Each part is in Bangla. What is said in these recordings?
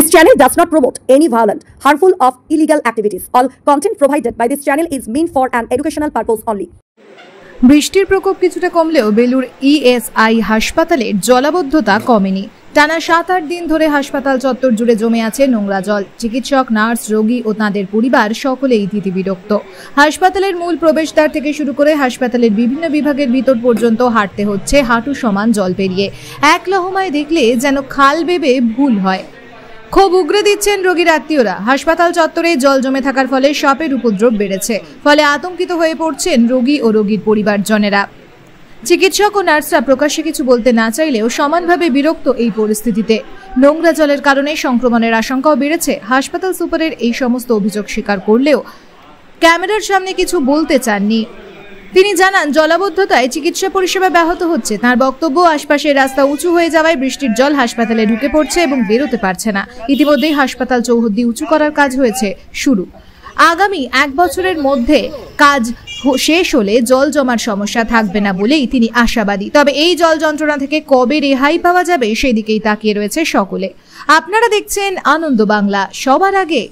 This channel does not promote any violent, harmful, or illegal activities. All content provided by this channel is meant for an educational purpose only. বৃষ্টির প্রকোপ কিছুটা কমলেও বেলুর ইএসআই হাসপাতালের জলাবদ্ধতা কমেনি। টানা ৭-৮ দিন ধরে হাসপাতাল চত্বর জুড়ে জমে আছে নোংরা জল। চিকিৎসক, নার্স, রোগী ও তাঁদের পরিবার সকলেই ভীতিবিরক্ত। হাসপাতালের মূল প্রবেশদ্বার থেকে শুরু করে হাসপাতালের বিভিন্ন বিভাগের ভিতর পর্যন্ত হাঁটতে হচ্ছে হাঁটু সমান জল পেরিয়ে। এক লহমায় দেখলে যেন খাল ভেবে ভুল হয়। ক্ষোভ উগরে দিচ্ছেন রোগীর আত্মীয়রা। হাসপাতাল চত্বরে জল জমে থাকার ফলে সাপের উপদ্রব বেড়েছে, ফলে আতঙ্কিত হয়ে পড়ছেন রোগী ও রোগীর পরিবারজনেরা। চিকিৎসক ও নার্সরা প্রকাশ্যে কিছু বলতে না চাইলেও সমানভাবে বিরক্ত এই পরিস্থিতিতে। নোংরা জলের কারণে সংক্রমণের আশঙ্কাও বেড়েছে। হাসপাতাল সুপারের এই সমস্ত অভিযোগ স্বীকার করলেও ক্যামেরার সামনে কিছু বলতে চাননি। তিনি জানান, জলাবদ্ধতায় চিকিৎসা পরিষেবা ব্যাহত হচ্ছে। তার বক্তব্য, আশপাশের রাস্তা উঁচু হয়ে যাওয়ায় বৃষ্টির জল হাসপাতালে ঢুকে পড়ছে এবং বেরোতে পারছে না। ইতিমধ্যেই হাসপাতাল চৌহদ্দি উঁচু করার কাজ হয়েছে শুরু। আগামী 1 বছরের মধ্যে কাজ শেষ হলে জল জমার সমস্যা থাকবে না বলেই তিনি আশাবাদী। তবে এই জল যন্ত্রণা থেকে কবে রেহাই পাওয়া যাবে সেদিকেই তাকিয়ে রয়েছে সকলে। আপনারা দেখছেন আনন্দ বাংলা, সবার আগে।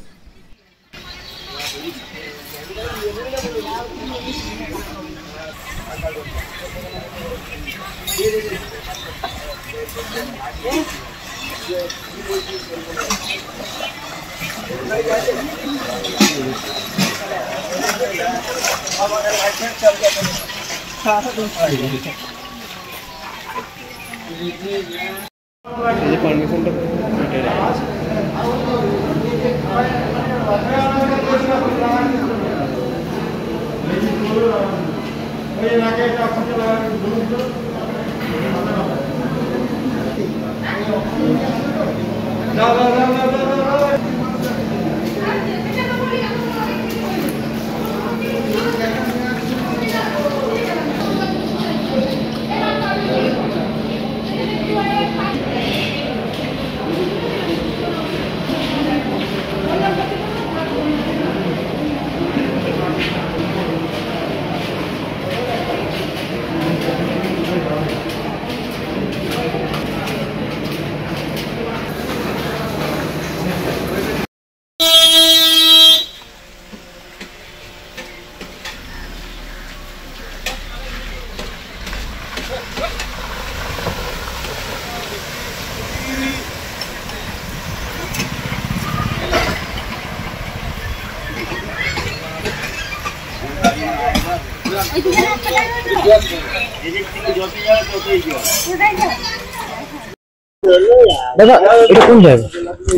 দাদা, এটা কোন জায়গা?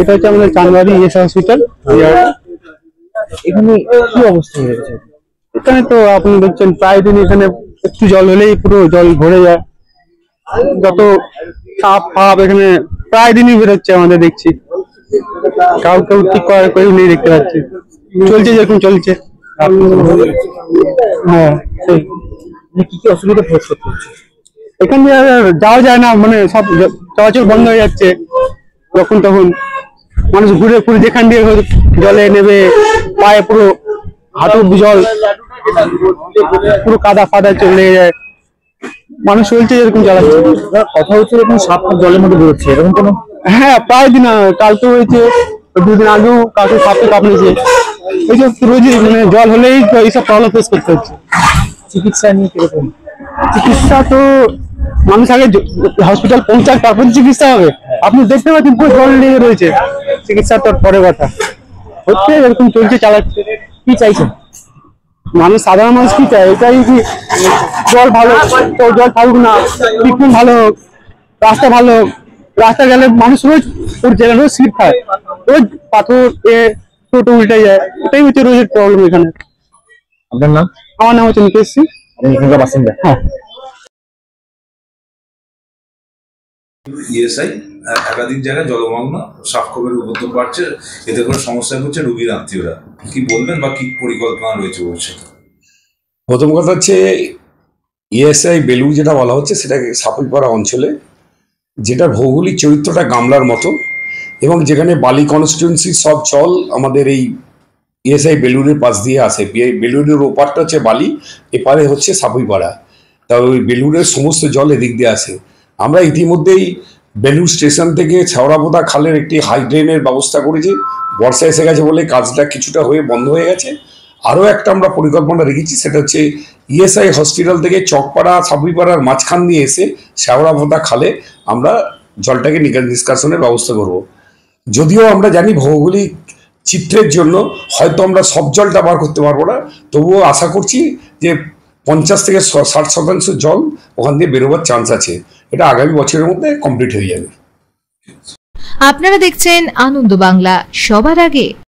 এটা হচ্ছে আমাদের চানবাড়ি ইএসআই হসপিটাল। এখানে কি অবস্থা হয়েছে? এখানে তো আপনি দেখছেন প্রায় দিন এখানে একটু জল হলেই পুরো জল ভরে যায়। যত সাপ ফাপ এখানে প্রায় দিনই বেরোচ্ছে, আমাদের দেখছি। কেউ ঠিক করার কেউ নেই, দেখতে পাচ্ছি চলছে যেরকম চলছে। হ্যাঁ, কি কি অসুবিধা ফেস করতে হচ্ছে? এখান দিয়ে যাওয়া যায় না, মানে সব চলাচল বন্ধ হয়ে যাচ্ছে। যখন তখন মানুষ ঘুরে ঘুরে যেখান দিয়ে জলে নেবে, পায়ে পুরো হাঁটু জল, পুরো কাদা ফাদা চলে যায়। মানুষ চলছে যেরকম চালাচ্ছে। কথা হচ্ছে এরকম সাপ জলের মধ্যে বেরোচ্ছে, এরকম কোনো? হ্যাঁ, প্রায় দিন। কালকে হয়েছে, 2 দিন আগেও কাউকে সাপে কামড়েছে। এই যে রোজই মানে জল হলেই এইসব প্রবলেম ফেস করতে হচ্ছে। চিকিৎসা নিয়ে কিরকম? চিকিৎসা তো মানুষ আগে হসপিটাল পৌঁছাক, তারপর চিকিৎসা হবে। আপনি দেখতে পাচ্ছেন পুরো জল লেগে রয়েছে। চিকিৎসা তো পরে কথা হচ্ছে, এরকম চলছে, চালাচ্ছে। কি চাইছেন মানুষ, সাধারণ মানুষ কি চায়? এটাই কি জল ভালো, জল থাকুক না, ট্রিটমেন্ট ভালো হোক, রাস্তা ভালো হোক। রাস্তা গেলে মানুষ রোজ পড়ছে, রোজ স্লিপ খায়, রোজ পাথর টোটো উল্টে যায়। এটাই হচ্ছে রোজের প্রবলেম এখানে। আপনার নাম? আমার নাম হচ্ছে নিকেশ সিং, এখানকার বাসিন্দা। হ্যাঁ, ইএসআই একাধিক জায়গায় জলমগ্ন, সাপখোপের উপদ্রব বাড়ছে, এতে করে সমস্যা হচ্ছে রোগীর আত্মীয়রা। কি বলবেন বা কি পরিকল্পনা রয়েছে বলছে? প্রথম কথা হচ্ছে ইএসআই বেলুড় যেটা বলা হচ্ছে সেটাকে সাপুইপাড়া অঞ্চলে, যেটা ভৌগোলিক চরিত্রটা গামলার মতো, এবং যেখানে বালি কনস্টিটুয়েন্সি সব জল আমাদের এই ইএসআই বেলুড়ের পাশ দিয়ে আসে। বেলুড়ের ওপারটা হচ্ছে বালি, এপারে হচ্ছে সাপুইপাড়া। তা ওই বেলুড়ের সমস্ত জল এদিক দিয়ে আসে। আমরা ইতিমধ্যেই বেলুড় স্টেশন থেকে ছেওড়াপোতা খালের একটি হাই ড্রেনের ব্যবস্থা করেছি। বর্ষা এসে গেছে বলে কাজটা কিছুটা হয়ে বন্ধ হয়ে গেছে। আরও একটা আমরা পরিকল্পনা রেখেছি, সেটা হচ্ছে ইএসআই হসপিটাল থেকে চকপাড়া সাবুইপাড়ার মাঝখান দিয়ে এসে ছেওড়াপোতা খালে আমরা জলটাকে নিষ্কাশনের ব্যবস্থা করব। যদিও আমরা জানি ভৌগোলিক চিত্রের জন্য হয়তো আমরা সব জলটা বার করতে পারবো না, তবুও আশা করছি যে 50 থেকে 60% জল ওখান দিয়ে বেরোবার চান্স আছে। এটা আগামী বছরের মধ্যে কমপ্লিট হয়ে যাবে। আপনারা দেখছেন আনন্দ বাংলা, সবার আগে।